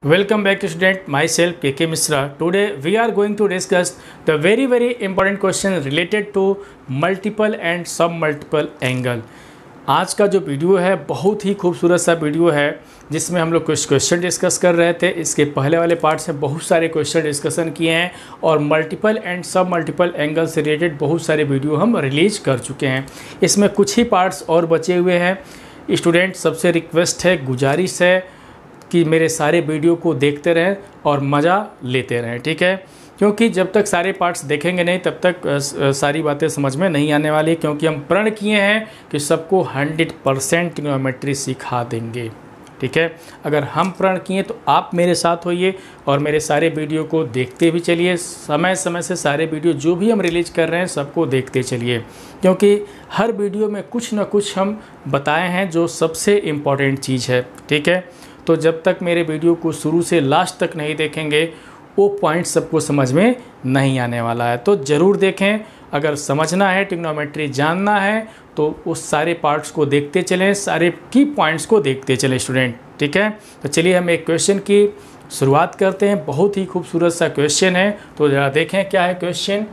Welcome back to student, myself KK Misra. Today we are going to discuss the very important question related to multiple and submultiple angle. आज का जो video है बहुत ही खूबसूरत सा video है जिसमें हम लोग कुछ क्वेश्चन डिस्कस कर रहे थे। इसके पहले वाले पार्ट से बहुत सारे क्वेश्चन डिस्कशन किए हैं और मल्टीपल एंड सब मल्टीपल एंगल से रिलेटेड बहुत सारे वीडियो हम रिलीज कर चुके हैं। इसमें कुछ ही पार्ट्स और बचे हुए हैं। स्टूडेंट सबसे रिक्वेस्ट है, गुजारिश है कि मेरे सारे वीडियो को देखते रहें और मज़ा लेते रहें, ठीक है। क्योंकि जब तक सारे पार्ट्स देखेंगे नहीं तब तक सारी बातें समझ में नहीं आने वाली, क्योंकि हम प्रण किए हैं कि सबको 100% ट्रिग्नोमेट्री सिखा देंगे, ठीक है। अगर हम प्रण किए तो आप मेरे साथ होइए और मेरे सारे वीडियो को देखते भी चलिए। समय समय से सारे वीडियो जो भी हम रिलीज कर रहे हैं सबको देखते चलिए, क्योंकि हर वीडियो में कुछ ना कुछ हम बताए हैं जो सबसे इम्पॉर्टेंट चीज़ है, ठीक है। तो जब तक मेरे वीडियो को शुरू से लास्ट तक नहीं देखेंगे वो पॉइंट सबको समझ में नहीं आने वाला है। तो ज़रूर देखें। अगर समझना है, ट्रिग्नोमेट्री जानना है तो उस सारे पार्ट्स को देखते चलें, सारे की पॉइंट्स को देखते चलें स्टूडेंट, ठीक है। तो चलिए हम एक क्वेश्चन की शुरुआत करते हैं। बहुत ही खूबसूरत सा क्वेश्चन है, तो ज़रा देखें क्या है क्वेश्चन।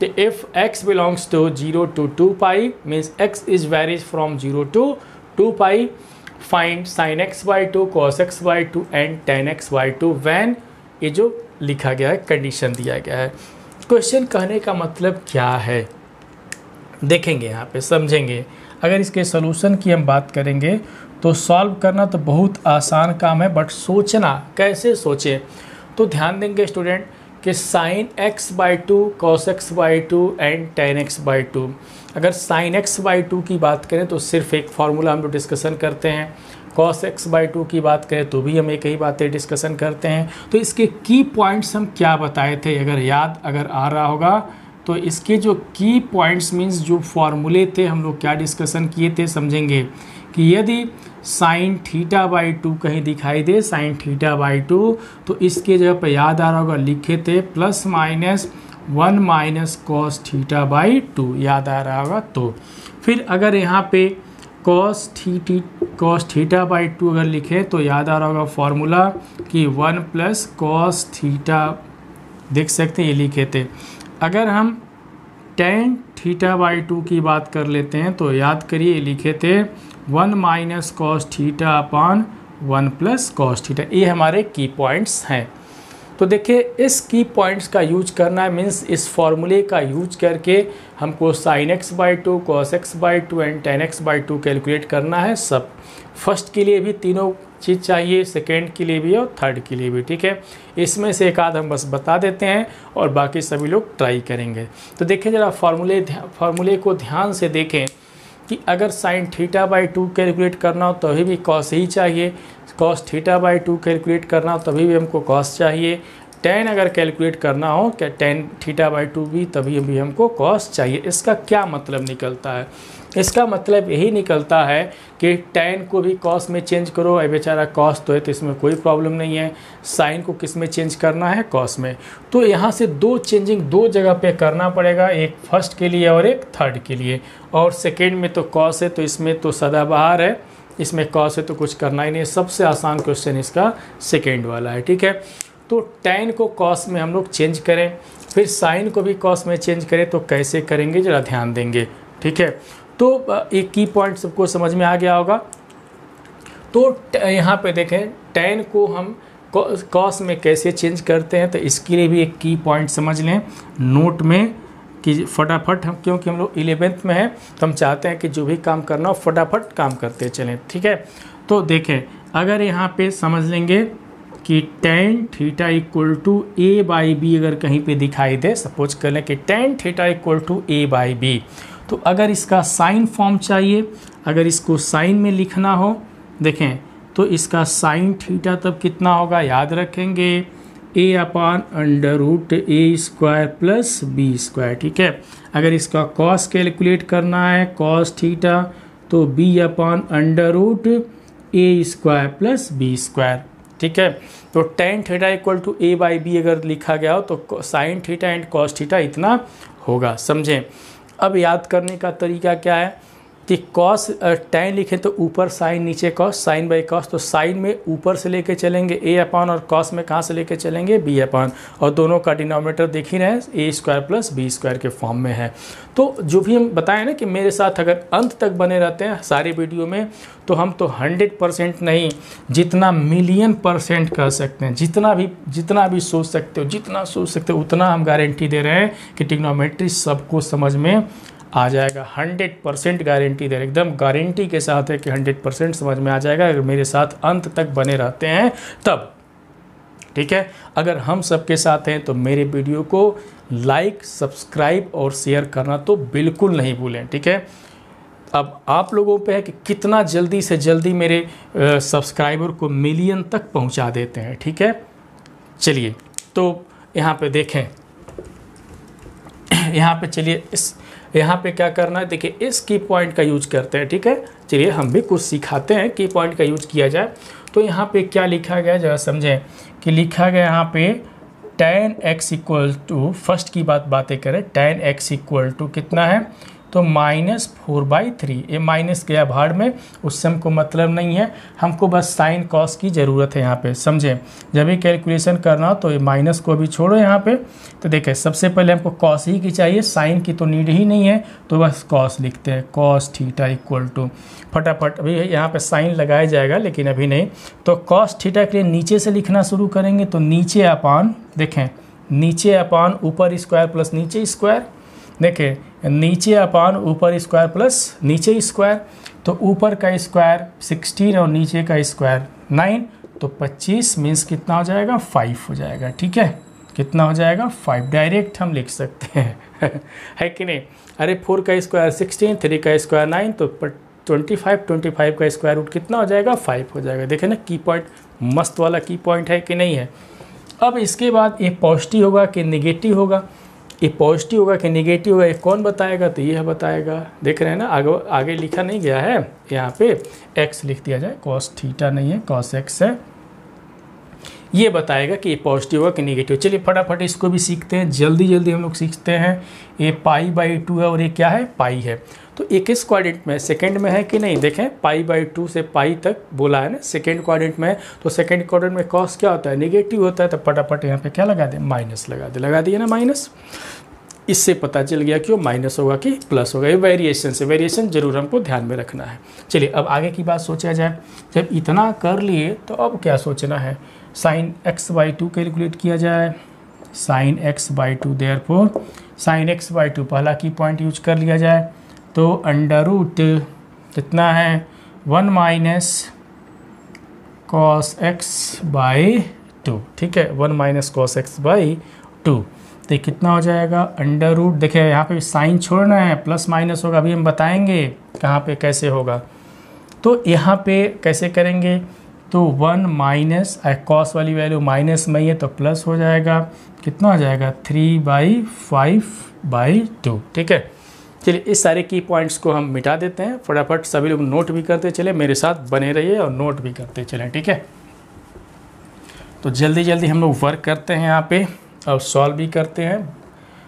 तो if x belongs to 0 to 2 pi means x is varies from 0 to 2 pi, find sin x/2 cos x/2 and tan x/2 when, ये जो लिखा गया है कंडीशन दिया गया है। क्वेश्चन कहने का मतलब क्या है देखेंगे, यहाँ पे समझेंगे। अगर इसके सोल्यूशन की हम बात करेंगे तो सॉल्व करना तो बहुत आसान काम है, बट सोचना कैसे सोचें तो ध्यान देंगे स्टूडेंट कि sin x/2 cos x/2 and tan x/2। अगर sin x/2 की बात करें तो सिर्फ एक फार्मूला हम लोग डिस्कशन करते हैं, cos x/2 की बात करें तो भी हम एक ही बातें डिस्कशन करते हैं। तो इसके की पॉइंट्स हम क्या बताए थे, अगर आ रहा होगा तो इसके जो की पॉइंट्स मीन्स जो फार्मूले थे हम लोग क्या डिस्कशन किए थे, समझेंगे कि यदि sin θ/2 कहीं दिखाई दे sin θ/2 तो इसके जगह पे याद आ रहा होगा लिखे थे ±1 cos θ/2, याद आ रहा होगा। तो फिर अगर यहाँ पे cos θ/2 अगर लिखे तो याद आ रहा होगा फॉर्मूला कि 1 + cos θ, देख सकते हैं ये लिखे थे। अगर हम tan θ/2 की बात कर लेते हैं तो याद करिए लिखे थे 1 - cos θ/1 + cos θ। ये हमारे की पॉइंट्स हैं। तो देखिए इस की पॉइंट्स का यूज करना है, मीन्स इस फॉर्मूले का यूज करके हमको sin x/2 cos x/2 and tan x/2 calculate करना है। सब फर्स्ट के लिए भी तीनों चीज़ चाहिए, सेकेंड के लिए भी और थर्ड के लिए भी, ठीक है। इसमें से एक आध हम बस बता देते हैं और बाकी सभी लोग ट्राई करेंगे। तो देखें ज़रा फार्मूले को ध्यान से देखें कि अगर sin θ/2 कैलकुलेट करना हो तभी भी cos ही चाहिए, cos θ/2 कैलकुलेट करना हो तभी भी हमको cos चाहिए, tan अगर कैलकुलेट करना हो क्या tan θ/2 भी तभी भी हमको cos चाहिए। इसका क्या मतलब निकलता है, इसका मतलब यही निकलता है कि tan को भी cos में चेंज करो, अब बेचारा cos तो है तो इसमें कोई प्रॉब्लम नहीं है। sin को किस में चेंज करना है, cos में। तो यहाँ से दो चेंजिंग दो जगह पे करना पड़ेगा, एक फर्स्ट के लिए और एक थर्ड के लिए। और सेकेंड में तो cos है तो इसमें तो सदाबहार है, इसमें cos है तो कुछ करना ही नहीं है। सबसे आसान क्वेश्चन इसका सेकेंड वाला है, ठीक है। तो tan को cos में हम लोग चेंज करें, फिर sin को भी cos में चेंज करें तो कैसे करेंगे ज़रा ध्यान देंगे, ठीक है। तो एक की पॉइंट सबको समझ में आ गया होगा। तो यहाँ पे देखें tan को हम cos में कैसे चेंज करते हैं, तो इसके लिए भी एक की पॉइंट समझ लें नोट में कि फटाफट हम, क्योंकि हम लोग 11th में हैं तो हम चाहते हैं कि जो भी काम करना हो फटाफट काम करते चलें, ठीक है। तो देखें अगर यहाँ पे समझ लेंगे कि tan θ = a/b अगर कहीं पे दिखाई दे, सपोज कर लें कि tan θ = a/b, तो अगर इसका साइन फॉर्म चाहिए, अगर इसको साइन में लिखना हो देखें तो इसका sin θ तब कितना होगा, याद रखेंगे a/√a² + b², ठीक है। अगर इसका cos कैलकुलेट करना है cos θ तो b/√a² + b², ठीक है। तो tan θ = a/b अगर लिखा गया हो तो sin θ एंड cos θ इतना होगा, समझें। अब याद करने का तरीका क्या है, कि कॉस टैन लिखें तो ऊपर साइन नीचे कॉस, साइन बाई कॉस, तो साइन में ऊपर से लेके चलेंगे ए अपान और कॉस में कहाँ से लेके चलेंगे बी अपान, और दोनों का डिनोमिनेटर देख ही रहे हैं ए स्क्वायर प्लस बी स्क्वायर के फॉर्म में है। तो जो भी हम बताएं ना कि मेरे साथ अगर अंत तक बने रहते हैं सारे वीडियो में, तो हम तो 100% नहीं, जितना मिलियन% कह सकते हैं, जितना भी सोच सकते हो, जितना सोच सकते हो उतना हम गारंटी दे रहे हैं कि ट्रिग्नोमेट्री सबको समझ में आ जाएगा। 100% गारंटी दे रहे, एकदम गारंटी के साथ है कि 100% समझ में आ जाएगा अगर मेरे साथ अंत तक बने रहते हैं तब। ठीक है, अगर हम सबके साथ हैं तो मेरे वीडियो को लाइक, सब्सक्राइब और शेयर करना तो बिल्कुल नहीं भूलें। ठीक है, अब आप लोगों पे है कि कितना जल्दी से जल्दी मेरे सब्सक्राइबर को मिलियन तक पहुंचा देते हैं। ठीक है, चलिए तो यहाँ पे देखें, यहाँ पे चलिए यहाँ पे क्या करना है, देखिए इस की पॉइंट का यूज करते हैं। ठीक है, चलिए हम भी कुछ सिखाते हैं की पॉइंट का यूज किया जाए। तो यहाँ पे क्या लिखा गया जरा समझें कि लिखा गया यहाँ पे tan x equal to, first की बातें करें, tan x इक्वल टू कितना है तो -4/3। ये माइनस गया भाड़ में, उससे हमको मतलब नहीं है, हमको बस साइन कॉस की ज़रूरत है यहाँ पे, समझें। जब भी कैलकुलेशन करना हो तो ये माइनस को भी छोड़ो यहाँ पे। तो देखें सबसे पहले हमको कॉस ही की चाहिए, साइन की तो नीड ही नहीं है, तो बस कॉस लिखते हैं, कॉस थीटा इक्वल टू, फटाफट अभी यहाँ पे साइन लगाया जाएगा लेकिन अभी नहीं। तो कॉस थीटा के लिए नीचे से लिखना शुरू करेंगे, तो नीचे अपान, देखें नीचे अपान ऊपर स्क्वायर प्लस नीचे स्क्वायर, देखें नीचे अपान ऊपर स्क्वायर प्लस नीचे स्क्वायर, तो ऊपर का स्क्वायर 16 और नीचे का स्क्वायर 9, तो 25 मीन्स कितना हो जाएगा 5 हो जाएगा। ठीक है, कितना हो जाएगा 5, डायरेक्ट हम लिख सकते हैं है कि नहीं। अरे 4 का स्क्वायर 16, 3 का स्क्वायर 9, तो 25 का स्क्वायर रूट कितना हो जाएगा 5 हो जाएगा। देखें ना की पॉइंट, मस्त वाला की पॉइंट है कि नहीं है। अब इसके बाद ये पॉजिटिव होगा कि नेगेटिव होगा, ये पॉजिटिव होगा कि नेगेटिव होगा, ये कौन बताएगा, तो ये बताएगा। देख रहे हैं ना, आगे लिखा नहीं गया है, यहाँ पे x लिख दिया जाए, cos थीटा नहीं है cos x है, ये बताएगा कि ये पॉजिटिव होगा कि नेगेटिव। चलिए फटाफट इसको भी सीखते हैं, जल्दी हम लोग सीखते हैं। ये π/2 है और ये क्या है पाई है, तो एक इस क्वाड्रेंट में सेकंड में है कि नहीं, देखें π/2 से पाई तक बोला है ना, सेकंड क्वाड्रेंट में है, तो सेकंड क्वाड्रेंट में कॉस क्या होता है नेगेटिव होता है, तो फटाफट यहाँ पे क्या लगा दें माइनस लगा दिए ना माइनस। इससे पता चल गया कि वो माइनस होगा कि प्लस होगा, ये वेरिएशन से, वेरिएशन जरूर हमको ध्यान में रखना है। चलिए अब आगे की बात सोचा जाए, जब इतना कर लिए तो अब क्या सोचना है, साइन x/2 कैलकुलेट किया जाए, sign x/2, therefore sign x/2 पहला की पॉइंट यूज कर लिया जाए, तो अंडर रूट कितना है 1 माइनस कॉस x/2। ठीक है, 1 माइनस कॉस x/2, तो कितना हो जाएगा अंडर रूट, देखिए यहाँ पे साइन छोड़ना है, प्लस माइनस होगा, अभी हम बताएंगे कहाँ पे कैसे होगा। तो यहाँ पे कैसे करेंगे, तो 1 माइनस कॉस वाली वैल्यू माइनस में ही है तो प्लस हो जाएगा, कितना हो जाएगा 3/5/2। ठीक है, चलिए इस सारे की पॉइंट्स को हम मिटा देते हैं, फटाफट सभी लोग नोट भी करते चले, मेरे साथ बने रहिए और नोट भी करते चलें। ठीक है, तो जल्दी हम लोग वर्क करते हैं यहाँ पे और सॉल्व भी करते हैं।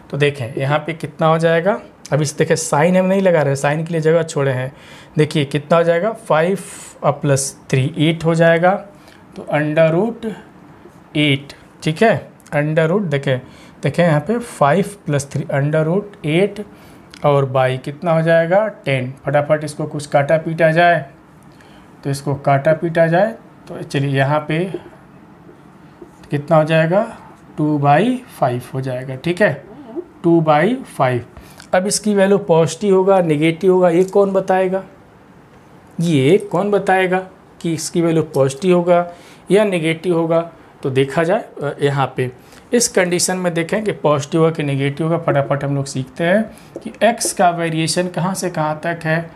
तो देखें यहाँ पे कितना हो जाएगा, अब इस देखें साइन हम नहीं लगा रहे, साइन के लिए जगह छोड़े हैं, देखिए कितना हो जाएगा 5 और प्लस 3 8 हो जाएगा, तो अंडर रूट 8। ठीक है, अंडर रूट देखें यहाँ पे 5 + 3 अंडर रूट 8 और बाई कितना हो जाएगा 10। फटाफट इसको कुछ काटा पीटा जाए, तो इसको काटा पीटा जाए, तो चलिए यहाँ पे कितना हो जाएगा 2/5 हो जाएगा। ठीक है, 2/5। अब इसकी वैल्यू पॉजिटिव होगा नेगेटिव होगा, ये कौन बताएगा, ये कौन बताएगा कि इसकी वैल्यू पॉजिटिव होगा या नेगेटिव होगा। तो देखा जाए यहाँ पे इस कंडीशन में देखें कि पॉजिटिव होगा कि नेगेटिव होगा, फटाफट हम लोग सीखते हैं कि x का वेरिएशन कहाँ से कहाँ तक है,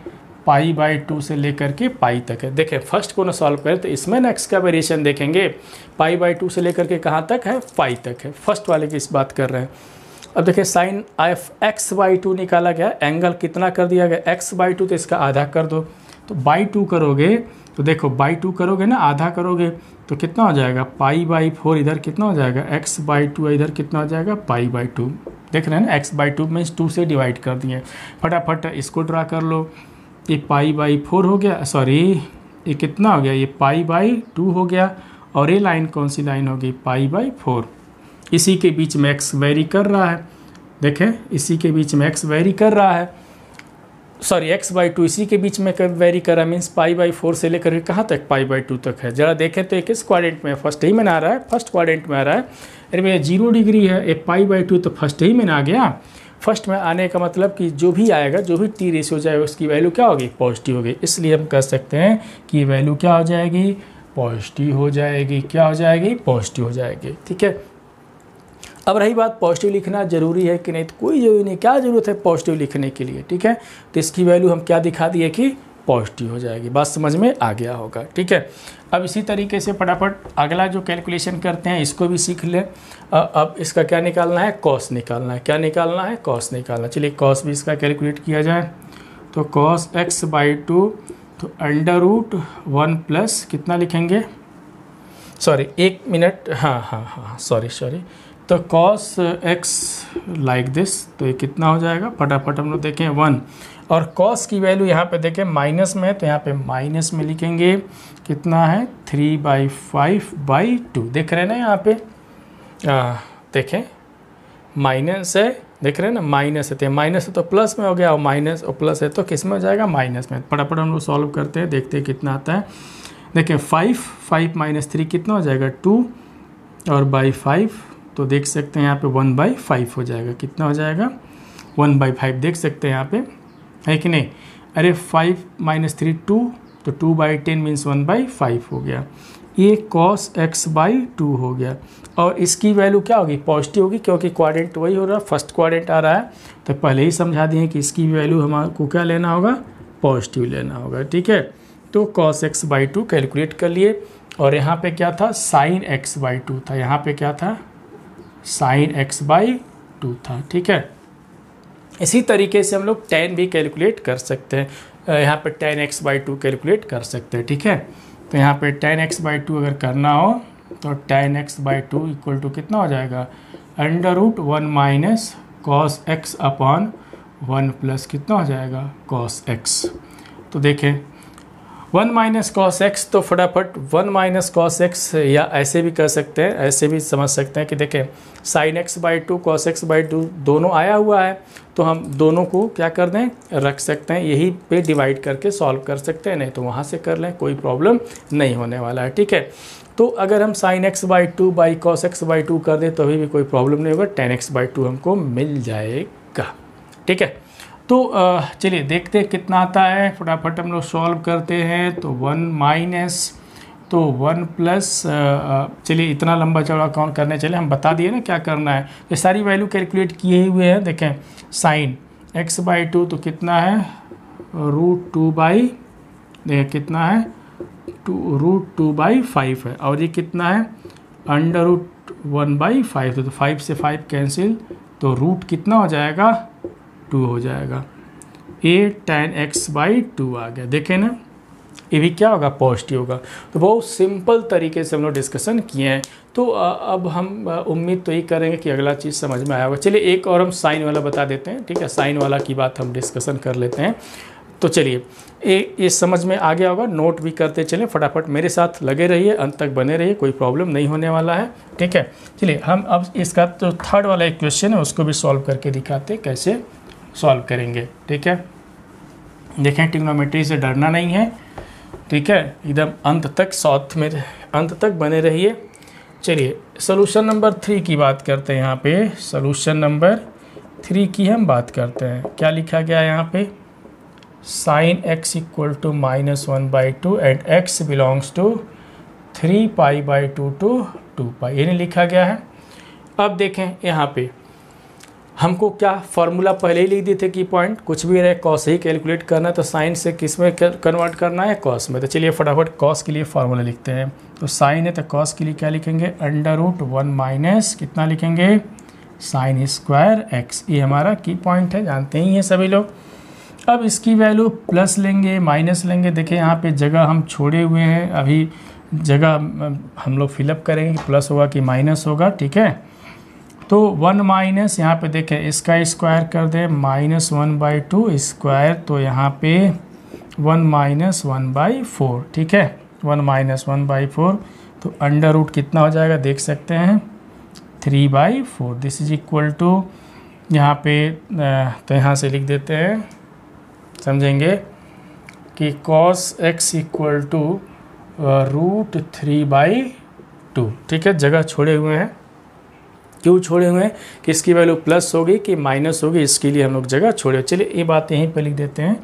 π/2 से लेकर के पाई तक है। देखें फर्स्ट को ना सॉल्व करें तो इसमें ना x का वेरिएशन देखेंगे, π/2 से लेकर के कहाँ तक है पाई तक है, फर्स्ट वाले की इस बात कर रहे हैं। अब देखिए साइन x/2 निकाला गया, एंगल कितना कर दिया गया x/2, तो इसका आधा कर दो, तो /2 करोगे तो देखो /2 करोगे ना, आधा करोगे तो कितना हो जाएगा π/4, इधर कितना हो जाएगा x/2, इधर कितना हो जाएगा π/2। देख रहे हैं ना x/2 मीन्स 2 से डिवाइड कर दिए, फटाफट इसको ड्रा कर लो। ये π/4 हो गया, सॉरी ये कितना हो गया, ये π/2 हो गया, और ये लाइन कौन सी लाइन होगी, π/4। इसी के बीच में x वेरी कर रहा है, देखें इसी के बीच में x वेरी कर रहा है, सॉरी x/2 इसी के बीच में वेरी कर रहा है, मीन्स π/4 से लेकर के कहाँ तक, π/2 तक है। ज़रा देखें तो ये किस क्वाड्रेंट में, फर्स्ट ही में आ रहा है, फर्स्ट क्वाड्रेंट में आ रहा है। अरे भैया 0 डिग्री है, ये π/2 तो फर्स्ट ही में आ गया। फर्स्ट में आने का मतलब कि जो भी आएगा, जो भी टी रेशियो जाएगा उसकी वैल्यू क्या होगी, पॉजिटिव होगी। इसलिए हम कह सकते हैं कि वैल्यू क्या हो जाएगी, पॉजिटिव हो जाएगी। क्या हो जाएगी, पॉजिटिव हो जाएगी। ठीक है, अब रही बात पॉजिटिव लिखना ज़रूरी है कि नहीं, तो कोई ज़रूरी नहीं, क्या ज़रूरत है पॉजिटिव लिखने के लिए। ठीक है, तो इसकी वैल्यू हम क्या दिखा दिए कि पॉजिटिव हो जाएगी। बात समझ में आ गया होगा। ठीक है, अब इसी तरीके से फटाफट अगला जो कैलकुलेशन करते हैं इसको भी सीख लें। अब इसका क्या निकालना है, कॉस निकालना है। क्या निकालना है, कॉस निकालना। चलिए कॉस भी इसका कैलकुलेट किया जाए, तो cos x/2 तो √1 प्लस कितना लिखेंगे, सॉरी 1 मिनट, हाँ सॉरी, तो cos x लाइक दिस, तो ये कितना हो जाएगा, फटाफट हम लोग देखें 1, और cos की वैल्यू यहाँ पे देखें माइनस में है, तो यहाँ पे माइनस में लिखेंगे, कितना है 3/5/2, देख रहे हैं ना यहाँ पे, देखें माइनस है, देख रहे हैं ना माइनस है, तो माइनस है तो प्लस में हो गया, और माइनस और प्लस है तो किस में हो जाएगा, माइनस में। फटाफट हम लोग सॉल्व करते हैं, देखते हैं कितना आता है। देखें 5 -3 कितना हो जाएगा 2, और बाई 5 तो देख सकते हैं यहाँ पे 1/5 हो जाएगा। कितना हो जाएगा 1/5, देख सकते हैं यहाँ पे, है कि नहीं। अरे 5 -3 2, तो 2/10 मीन्स 1/5 हो गया। ये cos x/2 हो गया, और इसकी वैल्यू क्या होगी, पॉजिटिव होगी, क्योंकि क्वाड्रेंट वही हो रहा है, फर्स्ट क्वाड्रेंट आ रहा है। तो पहले ही समझा दिए कि इसकी वैल्यू हमारे क्या लेना होगा, पॉजिटिव लेना होगा। ठीक है, तो cos x/2 कैलकुलेट कर लिए, और यहाँ पे क्या था, sin x/2 था, यहाँ पे क्या था, sin x/2 था। ठीक है, इसी तरीके से हम लोग tan भी कैलकुलेट कर सकते हैं, यहाँ पे tan x/2 कैलकुलेट कर सकते हैं। ठीक है, तो यहाँ पे tan x/2 अगर करना हो तो tan x/2 इक्वल टू कितना हो जाएगा, √1 माइनस cos x/1 प्लस कितना हो जाएगा, cos x। तो देखें 1 माइनस cos x, तो फटाफट 1 माइनस cos x, या ऐसे भी कर सकते हैं, ऐसे भी समझ सकते हैं कि देखें sin x/2 cos x/2 दोनों आया हुआ है, तो हम दोनों को क्या कर दें, रख सकते हैं, यही पे डिवाइड करके सॉल्व कर सकते हैं, नहीं तो वहाँ से कर लें, कोई प्रॉब्लम नहीं होने वाला है। ठीक है, तो अगर हम sin x/2 by cos x/2 कर दें तो अभी भी कोई प्रॉब्लम नहीं होगा, tan x/2 हमको मिल जाएगा। ठीक है, तो चलिए देखते हैं कितना आता है, फटाफट हम लोग सॉल्व करते हैं। तो 1 माइनस, तो 1 प्लस, चलिए इतना लंबा चौड़ा कौन करने चले, हम बता दिए ना क्या करना है। ये सारी वैल्यू कैलकुलेट किए हुए हैं। देखें sin x/2 तो कितना है, √2 देखें कितना है, √2/5 है, और ये कितना है, √1/5, तो 5 से 5 कैंसिल, तो रूट कितना हो जाएगा, 2 हो जाएगा। ये tan x/2 आ गया, देखें ना, ये भी क्या होगा, पॉजिटिव होगा। तो बहुत सिंपल तरीके से हम लोग डिस्कशन किए हैं। तो अब हम उम्मीद तो यही करेंगे कि अगला चीज़ समझ में आया होगा। चलिए एक और हम साइन वाला बता देते हैं। ठीक है, साइन वाला की बात हम डिस्कशन कर लेते हैं। तो चलिए ये समझ में आ गया होगा, नोट भी करते चलें, फटाफट मेरे साथ लगे रहिए, अंत तक बने रहिए, कोई प्रॉब्लम नहीं होने वाला है। ठीक है, चलिए हम अब इसका जो थर्ड वाला एक क्वेश्चन है उसको भी सॉल्व करके दिखाते हैं कैसे सॉल्व करेंगे। ठीक है, देखें ट्रिग्नोमेट्री से डरना नहीं है। ठीक है, एकदम अंत तक साथ में अंत तक बने रहिए। चलिए सोल्यूशन नंबर 3 की बात करते हैं। यहाँ पे सोल्यूशन नंबर 3 की हम बात करते हैं। क्या लिखा गया है यहाँ पे, sin x equal to -1/2 and x belongs to 3π/2 to 2π, ये नहीं लिखा गया है। अब देखें यहाँ पे हमको क्या फार्मूला पहले ही लिख दिए थे कि पॉइंट कुछ भी रहे कॉस ही कैलकुलेट करना है, तो साइन से किस में कन्वर्ट करना है, कॉस में। तो चलिए फटाफट कॉस के लिए फार्मूला लिखते हैं। तो साइन है तो कॉस के लिए क्या लिखेंगे, √1 माइनस कितना लिखेंगे, sin स्क्वायर x। ये हमारा की पॉइंट है, जानते ही हैं सभी लोग। अब इसकी वैल्यू प्लस लेंगे माइनस लेंगे, देखिए यहाँ पे जगह हम छोड़े हुए हैं, अभी जगह हम लोग फिलअप करेंगे कि प्लस होगा कि माइनस होगा। ठीक है, तो 1 माइनस यहाँ पे देखें इसका स्क्वायर कर दें, -1/2 स्क्वायर, तो यहाँ पे 1 माइनस 1/4, ठीक है, 1 माइनस 1/4, तो अंडर रूट कितना हो जाएगा देख सकते हैं 3/4। दिस इज इक्वल टू यहाँ पे तो यहाँ से लिख देते हैं, समझेंगे कि cos x इक्वल टू √3/2, ठीक है। जगह छोड़े हुए हैं, क्यों छोड़े हुए हैं कि इसकी वैल्यू प्लस होगी कि माइनस होगी, इसके लिए हम लोग जगह छोड़े। चलिए ये बात यहीं पे लिख देते हैं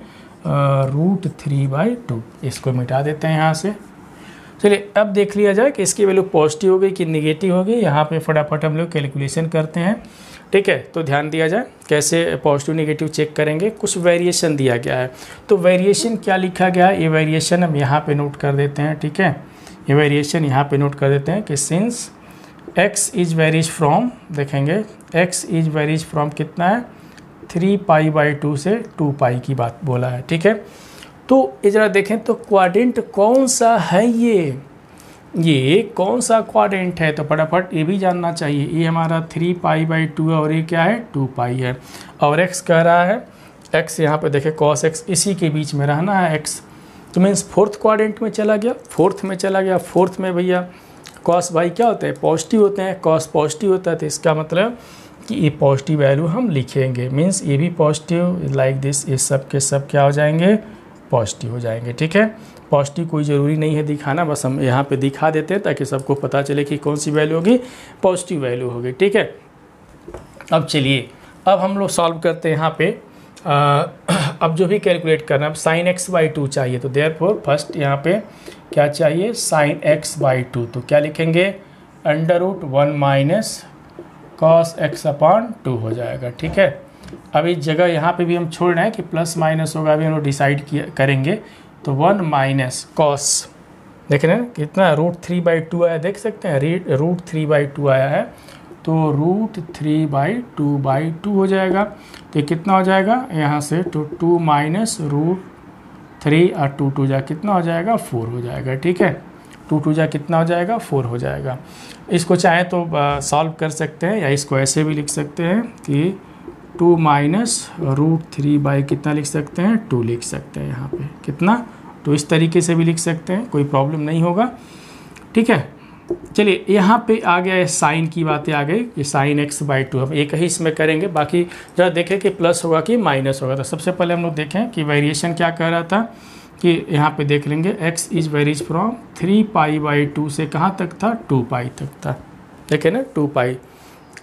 √3/2, इसको मिटा देते हैं यहाँ से। चलिए अब देख लिया जाए कि इसकी वैल्यू पॉजिटिव होगी कि निगेटिव होगी। यहाँ पे फटाफट हम लोग कैलकुलेशन करते हैं, ठीक है। तो ध्यान दिया जाए कैसे पॉजिटिव निगेटिव चेक करेंगे। कुछ वेरिएशन दिया गया है, तो वेरिएशन क्या लिखा गया है, ये वेरिएशन हम यहाँ पे नोट कर देते हैं, ठीक है। ये वेरिएशन यहाँ पे नोट कर देते हैं कि since x is varies from, देखेंगे x इज वेरीज फ्रॉम कितना है 3π/2 से 2π की बात बोला है, ठीक है। तो ये जरा देखें तो क्वाड्रेंट कौन सा है, ये कौन सा क्वाड्रेंट है, तो फटाफट ये भी जानना चाहिए। ये हमारा 3π/2 है और ये क्या है 2π है, और x कह रहा है x, यहाँ पे देखें cos x इसी के बीच में रहना है x, तो मीन्स फोर्थ क्वाड्रेंट में चला गया, फोर्थ में चला गया। फोर्थ में भैया cos भाई क्या होते हैं पॉजिटिव होते हैं, cos पॉजिटिव होता है, तो इसका मतलब कि ये पॉजिटिव वैल्यू हम लिखेंगे, मीन्स ये भी पॉजिटिव लाइक दिस, ये सब के सब क्या हो जाएंगे पॉजिटिव हो जाएंगे, ठीक है। पॉजिटिव कोई ज़रूरी नहीं है दिखाना, बस हम यहाँ पे दिखा देते हैं ताकि सबको पता चले कि कौन सी वैल्यू होगी, पॉजिटिव वैल्यू होगी, ठीक है। अब चलिए अब हम लोग सॉल्व करते हैं यहाँ पे। अब जो भी कैलकुलेट करना है, अब sin x/2 चाहिए, तो देयरफॉर फर्स्ट यहाँ पे क्या चाहिए sin x/2, तो क्या लिखेंगे √1 माइनस cos x/2 हो जाएगा, ठीक है। अब इस जगह यहाँ पे भी हम छोड़ रहे हैं कि प्लस माइनस होगा, अभी हम लोग डिसाइड करेंगे। तो 1 माइनस cos, देख रहे हैं कितना √3/2 आया, देख सकते हैं √3/2 आया है, तो √3/2 हो जाएगा। तो कितना हो जाएगा यहाँ से, तो 2 माइनस √3 और 2 जा कितना हो जाएगा 4 हो जाएगा, ठीक है। 2 जा कितना हो जाएगा 4 हो जाएगा। इसको चाहे तो सॉल्व कर सकते हैं या इसको ऐसे भी लिख सकते हैं कि 2 माइनस √3 कितना लिख सकते हैं 2 लिख सकते हैं यहाँ पे कितना, तो इस तरीके से भी लिख सकते हैं, कोई प्रॉब्लम नहीं होगा, ठीक है। चलिए यहाँ पे आ गया है साइन की बातें आ गई, ये sin x/2 हम एक ही इसमें करेंगे, बाकी जरा देखें कि प्लस होगा कि माइनस होगा। तो सबसे पहले हम लोग देखें कि वेरिएशन क्या कह रहा था, कि यहाँ पे देख लेंगे x इज वेरीज फ्रॉम 3π/2 से कहाँ तक था 2π तक था, देखें ना 2π,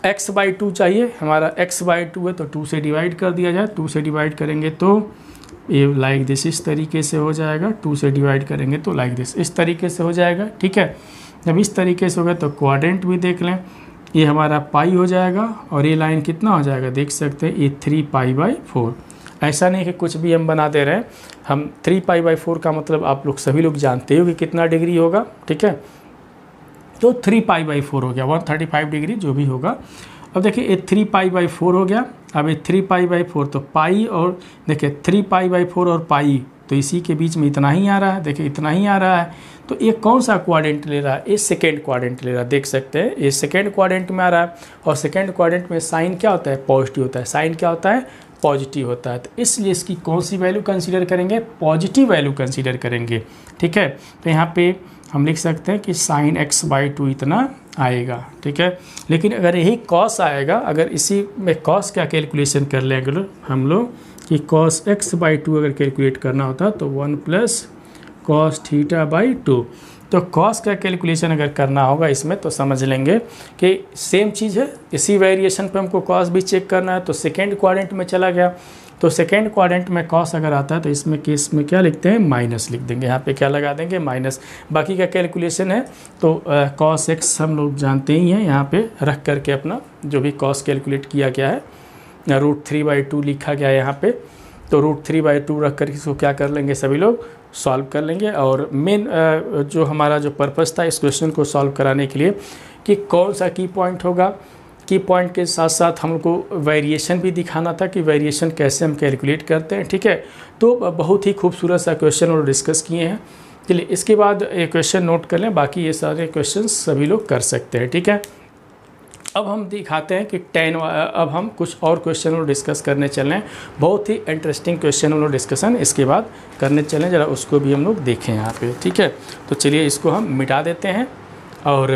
x/2 चाहिए, हमारा x/2 है तो 2 से डिवाइड कर दिया जाए, 2 से डिवाइड करेंगे तो ये लाइक दिस इस तरीके से हो जाएगा, 2 से डिवाइड करेंगे तो लाइक दिस इस तरीके से हो जाएगा, ठीक है। जब इस तरीके से होगा तो क्वाड्रेंट भी देख लें, ये हमारा पाई हो जाएगा और ये लाइन कितना हो जाएगा देख सकते हैं, ये 3π/4। ऐसा नहीं कि कुछ भी हम बना दे रहे हैं, हम 3π/4 का मतलब आप लोग सभी लोग जानते हो कि कितना डिग्री होगा, ठीक है। तो 3π/4 हो गया 135 डिग्री जो भी होगा। अब देखिए ये 3π/4 हो गया, अब ये 3π/4 तो पाई, और देखिए 3π/4 और पाई तो इसी के बीच में इतना ही आ रहा है, देखिए इतना ही आ रहा है। तो ये कौन सा क्वाड्रेंट ले रहा है, ये सेकेंड क्वाड्रेंट ले रहा है, देख सकते हैं ये सेकेंड क्वाड्रेंट में आ रहा है, और सेकेंड क्वाड्रेंट में साइन क्या होता है पॉजिटिव होता है, साइन क्या होता है पॉजिटिव होता है। तो इसलिए इसकी कौन सी वैल्यू कंसीडर करेंगे, पॉजिटिव वैल्यू कंसीडर करेंगे, ठीक है। तो यहाँ पे हम लिख सकते हैं कि sin x/2 इतना आएगा, ठीक है। लेकिन अगर यही cos आएगा, अगर इसी में cos क्या कैलकुलेशन कर लें अगर हम लोग कि cos x/2 अगर कैलकुलेट करना होता तो 1 + cos θ/2, तो cos का कैलकुलेशन अगर करना होगा इसमें तो समझ लेंगे कि सेम चीज़ है, इसी वेरिएशन पे हमको cos भी चेक करना है, तो सेकेंड क्वाड्रेंट में चला गया, तो सेकेंड क्वाड्रेंट में cos अगर आता है तो इसमें केस में क्या लिखते हैं माइनस लिख देंगे, यहाँ पे क्या लगा देंगे माइनस। बाकी का कैलकुलेशन है तो cos x हम लोग जानते ही हैं, यहाँ पे रख करके अपना जो भी cos कैलकुलेट किया गया है √3/2 लिखा गया है यहाँ पे, तो √3/2 रख कर इसको क्या कर लेंगे सभी लोग सॉल्व कर लेंगे। और मेन जो हमारा जो पर्पस था इस क्वेश्चन को सॉल्व कराने के लिए कि कौन सा की पॉइंट होगा, की पॉइंट के साथ साथ हमको वेरिएशन भी दिखाना था कि वेरिएशन कैसे हम कैलकुलेट करते हैं, ठीक है। तो बहुत ही खूबसूरत सा क्वेश्चन और डिस्कस किए हैं। चलिए इसके बाद एक क्वेश्चन नोट कर लें, बाकी ये सारे क्वेश्चन सभी लोग कर सकते हैं, ठीक है। अब हम दिखाते हैं कि अब हम कुछ और क्वेश्चन को डिस्कस करने चलें। बहुत ही इंटरेस्टिंग क्वेश्चन हम लोग डिस्कशन इसके बाद करने चलें, ज़रा उसको भी हम लोग देखें यहाँ पे। ठीक है, तो चलिए इसको हम मिटा देते हैं। और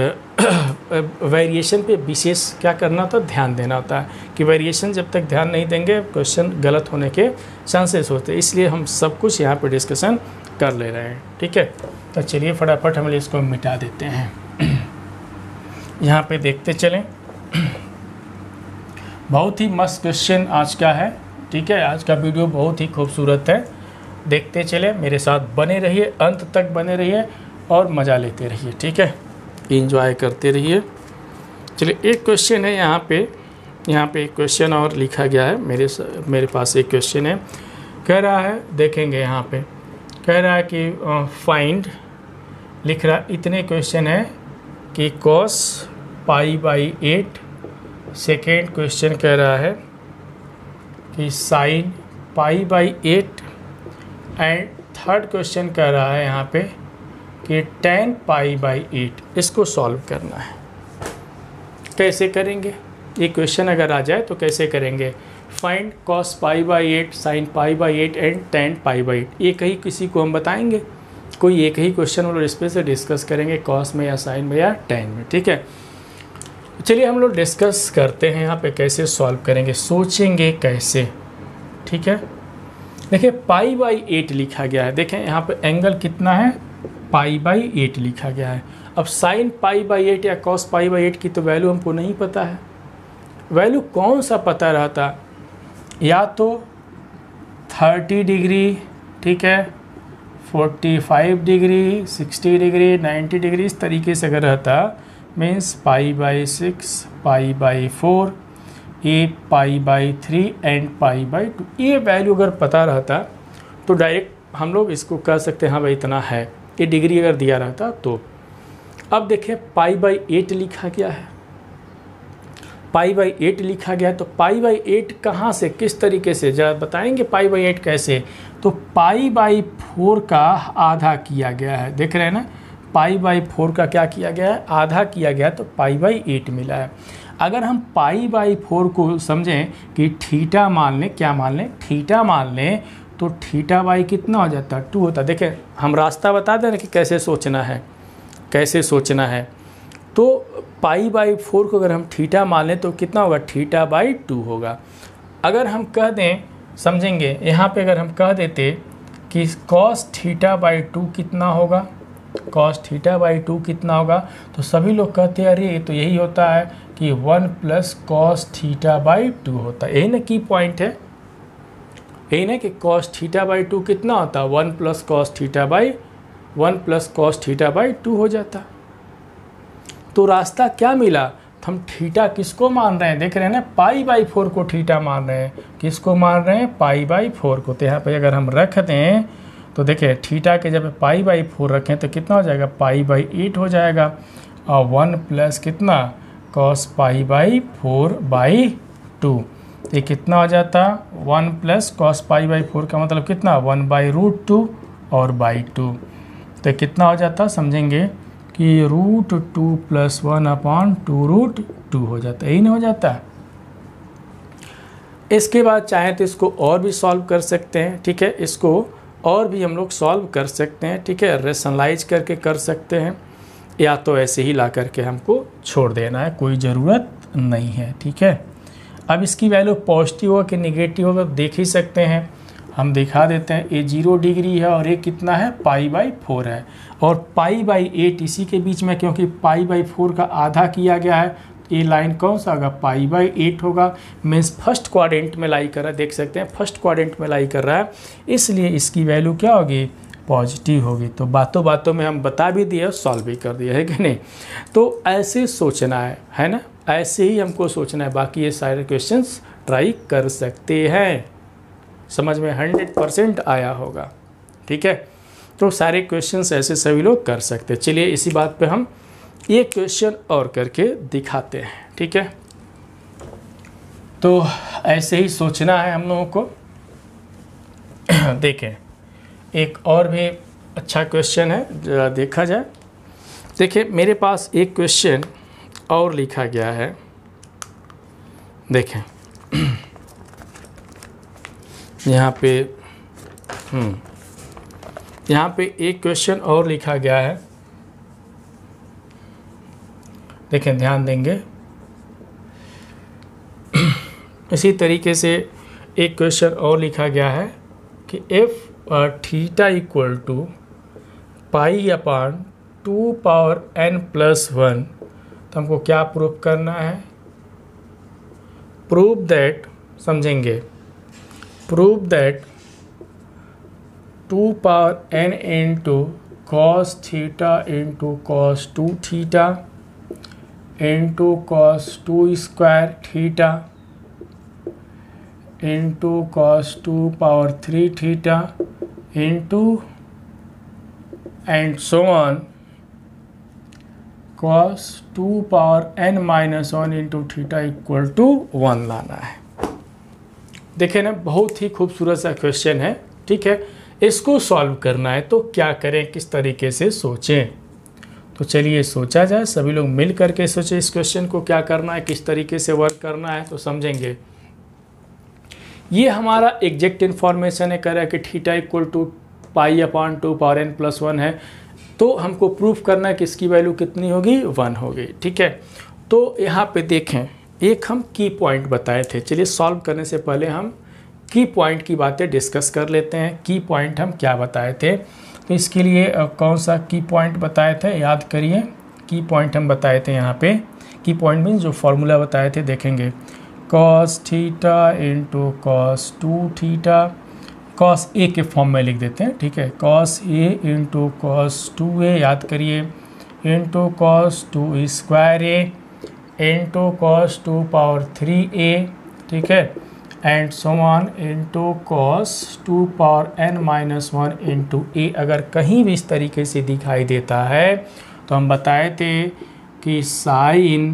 वेरिएशन पे विशेष क्या करना होता है, ध्यान देना होता है कि वेरिएशन जब तक ध्यान नहीं देंगे क्वेश्चन गलत होने के चांसेस होते हैं, इसलिए हम सब कुछ यहाँ पे डिस्कशन कर ले रहे हैं। ठीक है, तो चलिए फटाफट हम इसको मिटा देते हैं। यहाँ पे देखते चलें, बहुत ही मस्त क्वेश्चन आज का है। ठीक है, आज का वीडियो बहुत ही खूबसूरत है, देखते चले, मेरे साथ बने रहिए, अंत तक बने रहिए और मज़ा लेते रहिए। ठीक है, एंजॉय करते रहिए। चलिए एक क्वेश्चन है यहाँ पे एक क्वेश्चन और लिखा गया है। मेरे पास एक क्वेश्चन है, कह रहा है, देखेंगे यहाँ पे कह रहा है कि फाइंड, लिख रहा इतने क्वेश्चन है कि cos π/8। सेकेंड क्वेश्चन कह रहा है कि sin π/8 एंड थर्ड क्वेश्चन कह रहा है यहाँ पे कि tan π/8। इसको सॉल्व करना है। कैसे करेंगे ये क्वेश्चन अगर आ जाए तो कैसे करेंगे? Find cos π/8, sin π/8 and tan π/8। एक ही किसी को हम बताएंगे, कोई एक ही क्वेश्चन हम लोग इस पे से डिस्कस करेंगे, cos में या sin में या tan में। ठीक है, चलिए हम लोग डिस्कस करते हैं यहाँ पे कैसे सॉल्व करेंगे, सोचेंगे कैसे। ठीक है, देखिए π/8 लिखा गया है, देखें यहाँ पे एंगल कितना है, π/8 लिखा गया है। अब sin π/8 या cos π/8 की तो वैल्यू हमको नहीं पता है। वैल्यू कौन सा पता रहता, या तो 30 डिग्री, ठीक है, 45 डिग्री, 60 डिग्री, 90 डिग्री, इस तरीके से अगर रहता, मीन्स π/6, π/4, ये π/3 एंड π/2, ये वैल्यू अगर पता रहता तो डायरेक्ट हम लोग इसको कह सकते हैं हाँ भाई इतना है, ये डिग्री अगर दिया रहता तो। अब देखिए π/8 लिखा गया है, π/8 लिखा गया है, तो π/8 कहाँ से, किस तरीके से, जरा बताएंगे π/8 कैसे? तो π/4 का आधा किया गया है, देख रहे हैं ना, π/4 का क्या किया गया है, आधा किया गया, तो π/8 मिला है। अगर हम π/4 को समझें कि थीटा मान लें, क्या मान लें, थीटा मान लें, तो थीटा बाई कितना हो जाता है, 2 होता है। देखें हम रास्ता बता दें ना कि कैसे सोचना है, कैसे सोचना है। तो π/4 को अगर हम थीटा मान लें तो कितना होगा, θ/2 होगा। अगर हम कह दें, समझेंगे यहाँ पे, अगर हम कह देते कि cos θ/2 कितना होगा, cos θ/2 कितना होगा, तो सभी लोग कहते हैं अरे तो यही होता है कि 1 + cos θ/2 होता है। यही ना की पॉइंट है, यही ना कि cos θ/2 कितना होता है, 1 + cos θ/2 हो जाता। तो रास्ता क्या मिला, तो हम थीटा किसको मान रहे हैं, देख रहे हैं ना, π/4 को थीटा मान रहे हैं, किसको मान रहे हैं, π/4 को। तो यहाँ पे अगर हम रख दें तो देखिए थीटा के जब π/4 रखें तो कितना हो जाएगा, π/8 हो जाएगा, और 1 + कितना, cos π/4/2, ये कितना हो जाता, 1 + cos π/4 का मतलब कितना, 1/√2 और /2, तो कितना हो जाता, समझेंगे कि √2 + 1/2√2 हो जाता है, यही नहीं हो जाता। इसके बाद चाहें तो इसको और भी सॉल्व कर सकते हैं। ठीक है, इसको और भी हम लोग सॉल्व कर सकते हैं। ठीक है, रेशनलाइज करके कर सकते हैं, या तो ऐसे ही ला करके हमको छोड़ देना है, कोई ज़रूरत नहीं है। ठीक है, अब इसकी वैल्यू पॉजिटिव हो कि निगेटिव होगा देख ही सकते हैं, हम दिखा देते हैं। ये 0 डिग्री है और ये कितना है, π/4 है, और π/8 इसी के बीच में, क्योंकि π/4 का आधा किया गया है, ये लाइन कौन सा होगा, π/8 होगा। मीन्स फर्स्ट क्वाड्रेंट में लाई कर रहा है, देख सकते हैं फर्स्ट क्वाड्रेंट में लाई कर रहा है, इसलिए इसकी वैल्यू क्या होगी, पॉजिटिव होगी। तो बातों बातों में हम बता भी दिए और सॉल्व भी कर दिया है कि नहीं। तो ऐसे सोचना है ना, ऐसे ही हमको सोचना है। बाकी ये सारे क्वेश्चंस ट्राई कर सकते हैं, समझ में 100% आया होगा। ठीक है, तो सारे क्वेश्चंस ऐसे सभी लोग कर सकते हैं। चलिए इसी बात पे हम एक क्वेश्चन और करके दिखाते हैं। ठीक है, तो ऐसे ही सोचना है हम लोगों को। देखें एक और भी अच्छा क्वेश्चन है, जरा देखा जाए। देखिए मेरे पास एक क्वेश्चन और लिखा गया है, देखें यहाँ पे यहाँ पे एक क्वेश्चन और लिखा गया है, देखें ध्यान देंगे। इसी तरीके से एक क्वेश्चन और लिखा गया है कि if theta equal to pi upon 2 power n plus 1, तो हमको क्या प्रूव करना है? प्रूव दैट, समझेंगे, prove that 2 power n into cos theta into cos 2 theta into cos 2 square theta into cos 2 power 3 theta into and so on cos 2 power n minus 1 into theta equal to 1 लाना है। देखें ना, बहुत ही खूबसूरत सा question है, ठीक है। इसको सॉल्व करना है तो क्या करें, किस तरीके से सोचें? तो चलिए सोचा जाए, सभी लोग मिल करके सोचें इस क्वेश्चन को क्या करना है, किस तरीके से वर्क करना है, तो समझेंगे। ये हमारा एग्जैक्ट इन्फॉर्मेशन है, कह रहा है कि theta equal to pi upon 2 power n plus 1 है, तो हमको प्रूफ करना है कि इसकी वैल्यू कितनी होगी, 1 होगी, ठीक है। तो यहाँ पे देखें, एक हम की पॉइंट बताए थे। चलिए सॉल्व करने से पहले हम की पॉइंट की बातें डिस्कस कर लेते हैं। की पॉइंट हम क्या बताए थे, तो इसके लिए कौन सा की पॉइंट बताए थे, याद करिए। की पॉइंट हम बताए थे यहाँ पे, की पॉइंट मीन्स जो फॉर्मूला बताए थे, देखेंगे कॉस थीटा इंटू कॉस 2 थीटा, कॉस ए के फॉर्म में लिख देते हैं, ठीक है। Cos A into cos 2a, याद करिए, into cos 2 square A into cos 2 power 3a, ठीक है, and so on into cos 2 power n minus 1 into A. अगर कहीं भी इस तरीके से दिखाई देता है तो हम बताए थे कि sine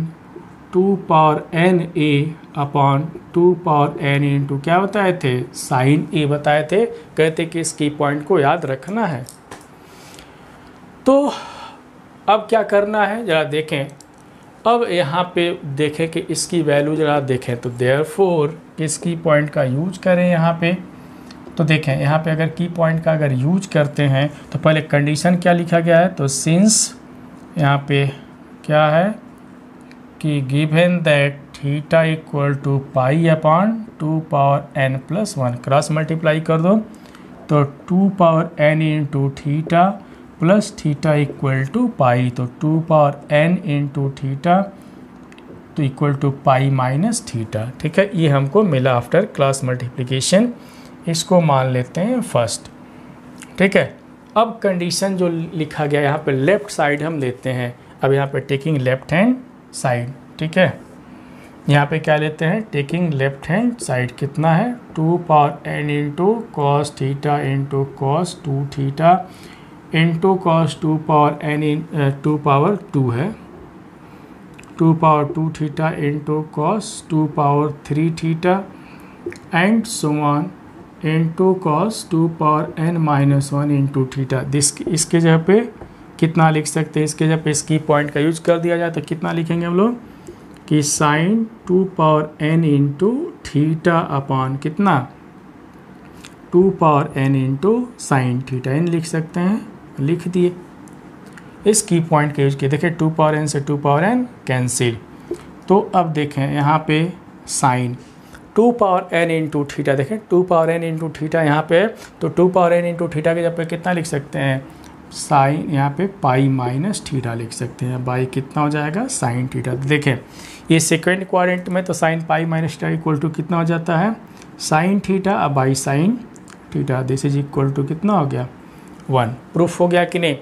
2 power n a upon 2 power n into क्या बताए थे, साइन a बताए थे। कहते कि इसकी पॉइंट को याद रखना है। तो अब क्या करना है जरा देखें। अब यहाँ पे देखें कि इसकी वैल्यू जरा देखें, तो देयरफॉर इसकी पॉइंट का यूज करें यहाँ पे। तो देखें यहाँ पे अगर की पॉइंट का अगर यूज करते हैं तो पहले कंडीशन क्या लिखा गया है, तो सिंस यहाँ पे क्या है कि given that theta equal to pi upon 2 power n plus 1, cross multiply कर दो तो 2 power n into theta plus theta equal to pi, तो 2 पावर n इंटू थीटा तो equal to pi minus theta, ठीक है। ये हमको मिला आफ्टर क्रॉस मल्टीप्लिकेशन, इसको मान लेते हैं फर्स्ट, ठीक है। अब कंडीशन जो लिखा गया यहाँ पे लेफ्ट साइड हम लेते हैं। अब यहाँ पे टेकिंग लेफ्ट हैंड साइड, ठीक है, यहाँ पे क्या लेते हैं, टेकिंग लेफ्ट हैंड साइड, कितना है 2 power n into cos theta into cos 2 theta into cos 2 power n इन 2 पावर 2 है, 2 power 2 theta into cos 2 power 3 theta and so on into cos 2 power n minus 1 into theta. इसके जगह पे कितना लिख सकते हैं, इसके जगह पे इसकी पॉइंट का यूज कर दिया जाए तो कितना लिखेंगे हम लोग कि sine 2 power n into theta upon कितना 2 power n into sine theta, n लिख सकते हैं, लिख दिए। इस की पॉइंट का यूज किए, देखिए 2 पावर n से 2 पावर n कैंसिल। तो अब देखें यहाँ पे sine 2 power n into theta, देखें 2 पावर n इंटू थीटा यहाँ पे, तो 2 पावर n इंटू थीटा के जब पे कितना लिख सकते हैं, साइन यहाँ पे पाई माइनस थीटा लिख सकते हैं, बाई कितना हो जाएगा साइन थीटा। देखें ये सेकेंड क्वाड्रेंट में तो sine pi minus theta equal to कितना हो जाता है, साइन थीटा अब by sine theta, this is equal to कितना हो गया 1। प्रूफ हो गया कि नहीं।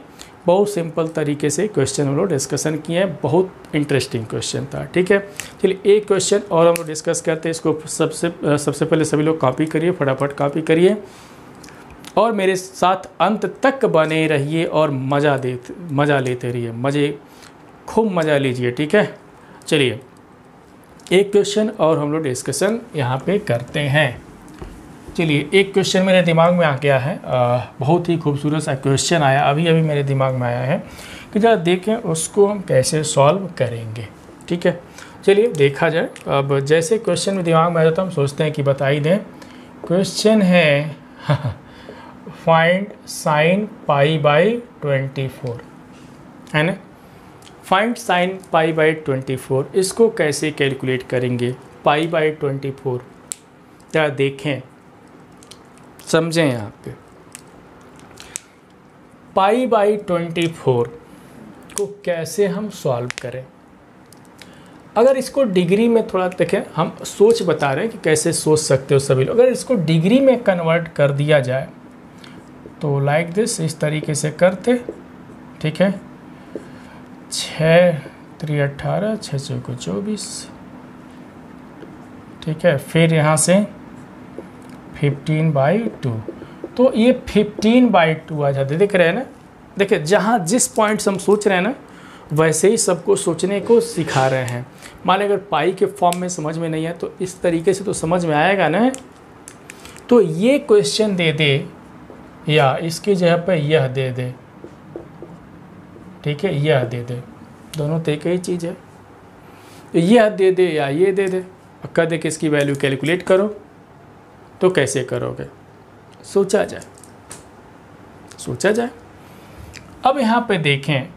बहुत सिंपल तरीके से क्वेश्चन हम लोग डिस्कशन किए हैं, बहुत इंटरेस्टिंग क्वेश्चन था, ठीक है। चलिए एक क्वेश्चन और हम लोग डिस्कस करते हैं। इसको सबसे पहले सभी लोग कॉपी करिए, फटाफट कॉपी करिए और मेरे साथ अंत तक बने रहिए और मज़ा लेते रहिए, खूब मज़ा लीजिए, ठीक है। चलिए एक क्वेश्चन और हम लोग डिस्कशन यहाँ पे करते हैं। चलिए एक क्वेश्चन मेरे दिमाग में आ गया है, बहुत ही खूबसूरत सा क्वेश्चन आया, अभी मेरे दिमाग में आया है कि जरा देखें उसको हम कैसे सॉल्व करेंगे, ठीक है। चलिए देखा जाए। अब जैसे क्वेश्चन में दिमाग में आ जाता हम सोचते हैं कि बता ही दें। क्वेश्चन है फाइंड साइन पाई बाई 24, है ना। फाइंड साइन पाई बाई 24, इसको कैसे कैलकुलेट करेंगे पाई बाई 24, क्या देखें समझें। यहाँ पे पाई बाई 24 को कैसे हम सॉल्व करें। अगर इसको डिग्री में थोड़ा देखें, हम सोच बता रहे हैं कि कैसे सोच सकते हो सभी लोग। अगर इसको डिग्री में कन्वर्ट कर दिया जाए तो लाइक दिस, इस तरीके से करते, ठीक है। 6 3 18, 6 4 24, ठीक है। फिर यहाँ से 15/2, तो ये 15/2 आ जाते, दिख रहे हैं ना। देखिए जहाँ जिस पॉइंट से हम सोच रहे हैं ना, वैसे ही सबको सोचने को सिखा रहे हैं। मान लें अगर पाई के फॉर्म में समझ में नहीं है तो इस तरीके से तो समझ में आएगा ना। तो ये क्वेश्चन दे दे या इसकी जगह पर यह दे दे, ठीक है, यह दे दे, दोनों तो एक ही चीज़ है। तो यह दे दे या ये दे दे, कह दे कि इसकी वैल्यू कैलकुलेट करो, तो कैसे करोगे, सोचा जाए, सोचा जाए। अब यहाँ पे देखें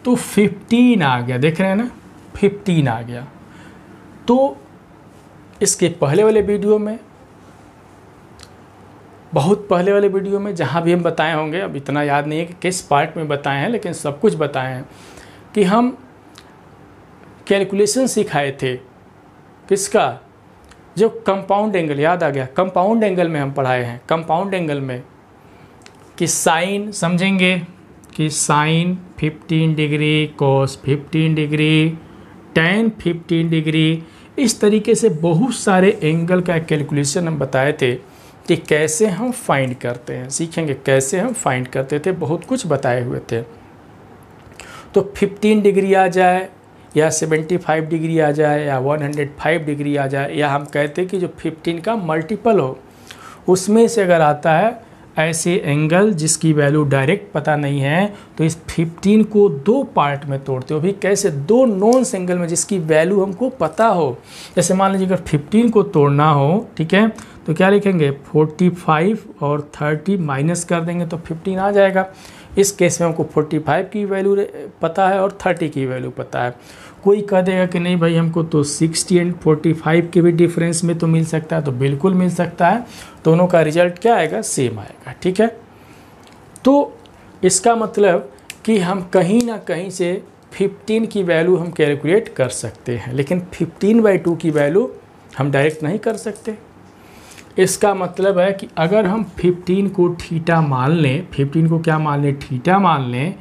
तो 15 आ गया, देख रहे हैं ना, 15 आ गया। तो इसके पहले वाले वीडियो में, बहुत पहले वाले वीडियो में जहाँ भी हम बताए होंगे, अब इतना याद नहीं है कि किस पार्ट में बताए हैं, लेकिन सब कुछ बताए हैं कि हम कैलकुलेशन सिखाए थे। किसका, जो कंपाउंड एंगल, याद आ गया, कंपाउंड एंगल में हम पढ़ाए हैं। कंपाउंड एंगल में कि साइन समझेंगे कि sine 15 degree, cos 15 degree, tan 15 degree, इस तरीके से बहुत सारे एंगल का कैलकुलेशन हम बताए थे कि कैसे हम फाइंड करते हैं। सीखेंगे कैसे हम फाइंड करते थे, बहुत कुछ बताए हुए थे। तो 15 डिग्री आ जाए या 75 डिग्री आ जाए या 105 डिग्री आ जाए, या हम कहते हैं कि जो 15 का मल्टीपल हो, उसमें से अगर आता है ऐसे एंगल जिसकी वैल्यू डायरेक्ट पता नहीं है, तो इस 15 को 2 पार्ट में तोड़ते हो। भी कैसे, 2 नॉन्स एंगल में जिसकी वैल्यू हमको पता हो। जैसे मान लीजिए अगर 15 को तोड़ना हो, ठीक है, तो क्या लिखेंगे, 45 और 30 माइनस कर देंगे तो 15 आ जाएगा। इस केस में हमको 45 की वैल्यू पता है और 30 की वैल्यू पता है। कोई कह देगा कि नहीं भाई हमको तो 60 एंड 45 के भी डिफरेंस में तो मिल सकता है, तो बिल्कुल मिल सकता है। दोनों का रिजल्ट क्या आएगा, सेम आएगा, ठीक है। तो इसका मतलब कि हम कहीं ना कहीं से 15 की वैल्यू हम कैलकुलेट कर सकते हैं, लेकिन 15/2 की वैल्यू हम डायरेक्ट नहीं कर सकते। इसका मतलब है कि अगर हम 15 को थीटा मान लें, 15 को क्या मान लें, थीटा मान लें,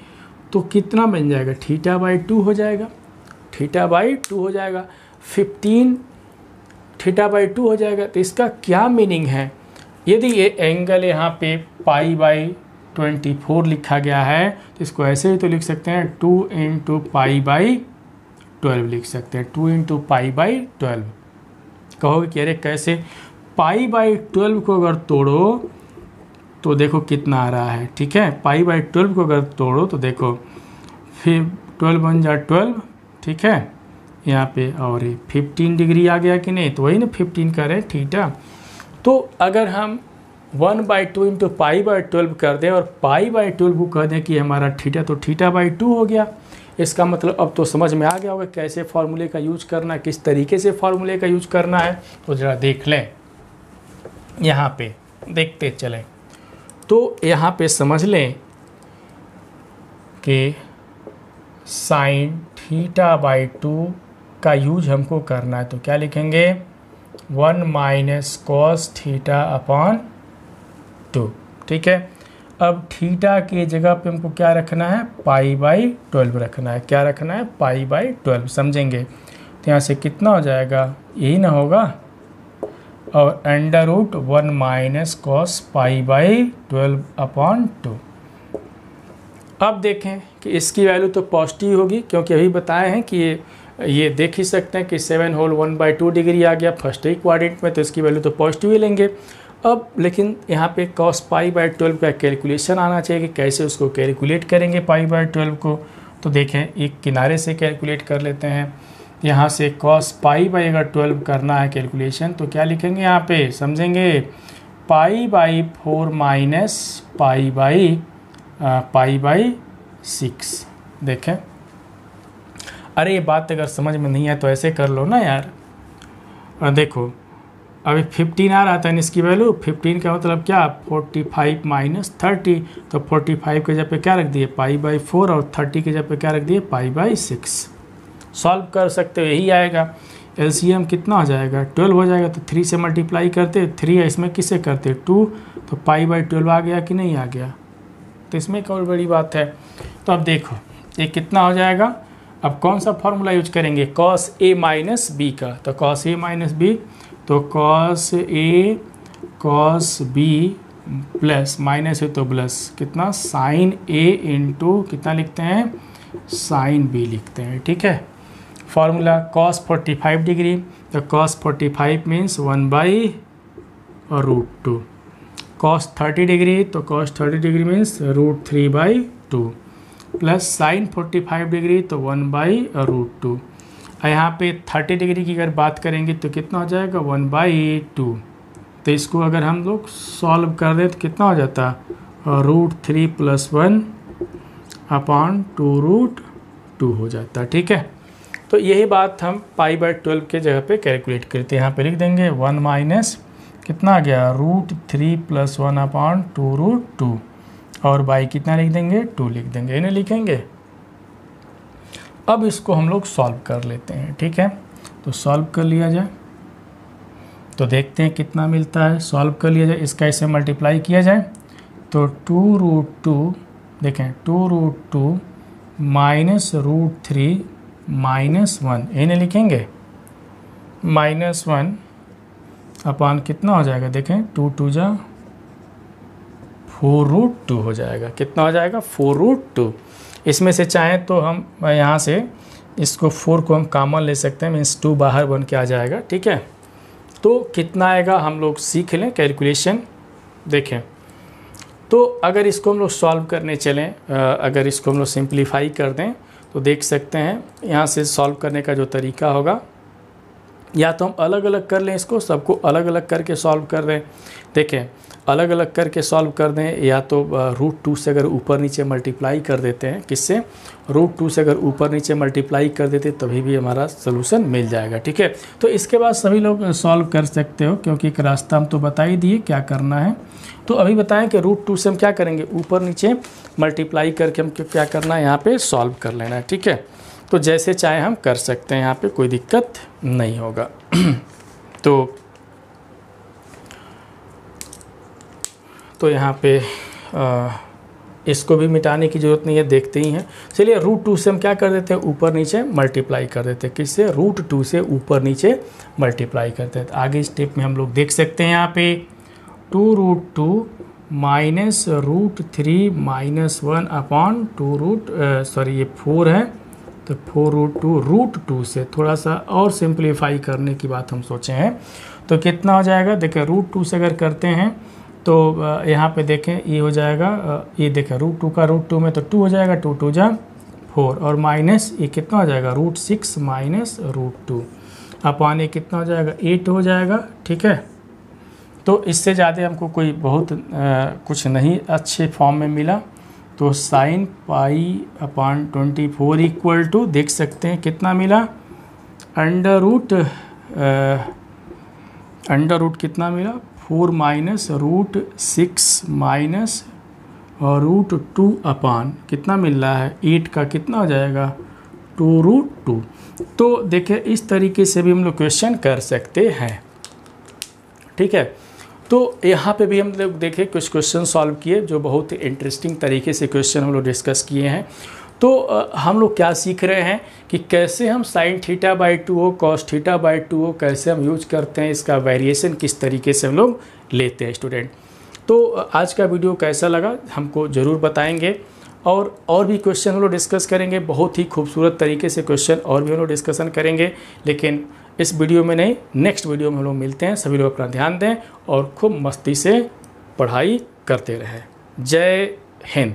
तो कितना बन जाएगा, θ/2 हो जाएगा, θ/2 हो जाएगा, 15 θ/2 हो जाएगा। तो इसका क्या मीनिंग है, यदि ये एंगल यहाँ पे π/24 लिखा गया है, तो इसको ऐसे ही तो लिख सकते हैं, 2 × π/12 लिख सकते हैं, 2 × π/12। कहोगे कि अरे कैसे, π/12 को अगर तोड़ो तो देखो कितना आ रहा है, ठीक है। π/12 को अगर तोड़ो तो देखो, फिर 12 बन जा 12, ठीक है, यहाँ पे, और 15 डिग्री आ गया कि नहीं, तो वही ना 15 का रहे थीटा। तो अगर हम 1/2 × π/12 कर दें और π/12 को कह दें कि हमारा थीटा, तो θ/2 हो गया। इसका मतलब अब तो समझ में आ गया होगा कैसे फार्मूले का यूज करना है, किस तरीके से फार्मूले का यूज करना है। तो ज़रा देख लें, यहाँ पे देखते चलें। तो यहाँ पे समझ लें कि साइन θ/2 का यूज हमको करना है, तो क्या लिखेंगे, 1 - cos θ/2, ठीक है। अब थीटा के जगह पे हमको क्या रखना है, π/12 रखना है। क्या रखना है, π/12, समझेंगे। तो यहाँ से कितना हो जाएगा, यही ना होगा, और √1 - cos π/12/2। अब देखें कि इसकी वैल्यू तो पॉजिटिव होगी, क्योंकि अभी बताए हैं कि ये देख ही सकते हैं कि 7 होल 1/2 डिग्री आ गया फर्स्ट ही क्वाड्रेंट में, तो इसकी वैल्यू तो पॉजिटिव ही लेंगे। अब लेकिन यहाँ पे cos π/12 का कैलकुलेशन आना चाहिए कि कैसे उसको कैलकुलेट करेंगे π/12 को। तो देखें एक किनारे से कैलकुलेट कर लेते हैं। यहाँ से cos पाई बाई अगर 12 करना है कैलकुलेशन तो क्या लिखेंगे यहाँ पे, समझेंगे, pi by 4 minus pi by 6। देखें, अरे ये बात अगर समझ में नहीं है तो ऐसे कर लो ना यार। देखो अभी 15 आ रहा था इसकी वैल्यू, 15 का मतलब क्या, 45 माइनस 30, तो 45 के जगह पे क्या रख दिए, पाई बाई 4, और 30 के जगह पे क्या रख दिए, पाई बाई 6। सॉल्व कर सकते हो, यही आएगा। एलसीएम कितना हो जाएगा, 12 हो जाएगा, तो 3 से मल्टीप्लाई करते, 3 है इसमें किससे करते, 2, तो पाई बाई 12 आ गया कि नहीं आ गया, तो इसमें एक और बड़ी बात है। तो अब देखो ये कितना हो जाएगा, अब कौन सा फॉर्मूला यूज करेंगे, कॉस ए माइनस बी का, तो कॉस ए माइनस बी, तो cos A cos B plus minus है तो प्लस कितना, साइन ए इंटू कितना लिखते हैं, साइन बी लिखते हैं। ठीक है, फॉर्मूला कॉस 45 डिग्री, तो कॉस 45 मीन्स 1/√2, कॉस 30 डिग्री, तो cos 30 degree means √3/2, plus sign 45 degree तो 1/√2। यहाँ पे 30 डिग्री की अगर बात करेंगे तो कितना हो जाएगा, 1/2। तो इसको अगर हम लोग सॉल्व कर दें तो कितना हो जाता, √3 + 1/2√2 हो जाता। ठीक है, तो यही बात हम पाई बाई 12 के जगह पे कैलकुलेट करते हैं। यहाँ पे लिख देंगे 1 माइनस कितना आ गया, √3 + 1/2√2, और बाई कितना लिख देंगे, 2 लिख देंगे, इन्हें लिखेंगे। अब इसको हम लोग सॉल्व कर लेते हैं। ठीक है, तो सॉल्व कर लिया जाए तो देखते हैं कितना मिलता है। सॉल्व कर लिया जाए, इसका इसे मल्टीप्लाई किया जाए तो 2√2, देखें 2√2 माइनस √3 माइनस 1, इन्हें लिखेंगे, -1 अपान कितना हो जाएगा, देखें 2 2 जा 4√2 हो जाएगा। कितना हो जाएगा, 4√2। इसमें से चाहें तो हम यहाँ से इसको 4 को हम कॉमन ले सकते हैं, मीन्स 2 बाहर बन के आ जाएगा। ठीक है, तो कितना आएगा हम लोग सीख लें कैलकुलेशन। देखें, तो अगर इसको हम लोग सॉल्व करने चलें, अगर इसको हम लोग सिंप्लीफाई कर दें तो देख सकते हैं यहाँ से सॉल्व करने का जो तरीका होगा, या तो हम अलग अलग कर लें, इसको सबको अलग अलग करके सॉल्व कर दें। देखें, अलग अलग करके सॉल्व कर दें, या तो √2 से अगर ऊपर नीचे मल्टीप्लाई कर देते हैं, किससे, √2 से अगर ऊपर नीचे मल्टीप्लाई कर देते तभी भी हमारा सोल्यूशन मिल जाएगा। ठीक है, तो इसके बाद सभी लोग सॉल्व कर सकते हो, क्योंकि एक रास्ता हम तो बता ही दिए क्या करना है। तो अभी बताएं कि √2 से हम क्या करेंगे, ऊपर नीचे मल्टीप्लाई करके हम क्या करना है, यहाँ पर सॉल्व कर लेना है। ठीक है, तो जैसे चाहे हम कर सकते हैं, यहाँ पे कोई दिक्कत नहीं होगा। तो यहाँ पे इसको भी मिटाने की ज़रूरत नहीं है, देखते ही हैं। चलिए √2 से हम क्या कर देते हैं, ऊपर नीचे मल्टीप्लाई कर देते हैं, किससे, √2 से ऊपर नीचे मल्टीप्लाई करते हैं। तो आगे स्टेप में हम लोग देख सकते हैं, यहाँ पे 2√2 माइनस √3 माइनस 1/2 सॉरी ये 4 है, तो 4√2 √2 से थोड़ा सा और सिंप्लीफाई करने की बात हम सोचे हैं, तो कितना हो जाएगा, देखें √2 से अगर करते हैं तो यहाँ पे देखें ये हो जाएगा, ये देखें √2 का √2 में तो 2 हो जाएगा, 2 2 जा 4, और माइनस ये कितना हो जाएगा, √6 माइनस √2 अपान ये कितना हो जाएगा, 8 हो जाएगा। ठीक है, तो इससे ज़्यादा हमको कोई बहुत कुछ नहीं अच्छे फॉर्म में मिला, तो साइन π/24 इक्वल टू देख सकते हैं कितना मिला, अंडर रूट कितना मिला, 4 माइनस √6 माइनस √2 अपान कितना मिल रहा है, 8 का कितना हो जाएगा, 2√2। तो देखिए इस तरीके से भी हम लोग क्वेश्चन कर सकते हैं। ठीक है, तो यहाँ पे भी हम लोग देखें कुछ क्वेश्चन सॉल्व किए जो बहुत ही इंटरेस्टिंग तरीके से क्वेश्चन हम लोग डिस्कस किए हैं। तो हम लोग क्या सीख रहे हैं कि कैसे हम sin θ/2 हो, cos θ/2 हो, कैसे हम यूज करते हैं, इसका वेरिएशन किस तरीके से हम लोग लेते हैं स्टूडेंट। तो आज का वीडियो कैसा लगा हमको ज़रूर बताएंगे, और भी क्वेश्चन हम लोग डिस्कस करेंगे, बहुत ही खूबसूरत तरीके से क्वेश्चन और भी हम लोग डिस्कशन करेंगे, लेकिन इस वीडियो में नहीं, नेक्स्ट वीडियो में हम लोग मिलते हैं। सभी लोग अपना ध्यान दें और खूब मस्ती से पढ़ाई करते रहें। जय हिंद।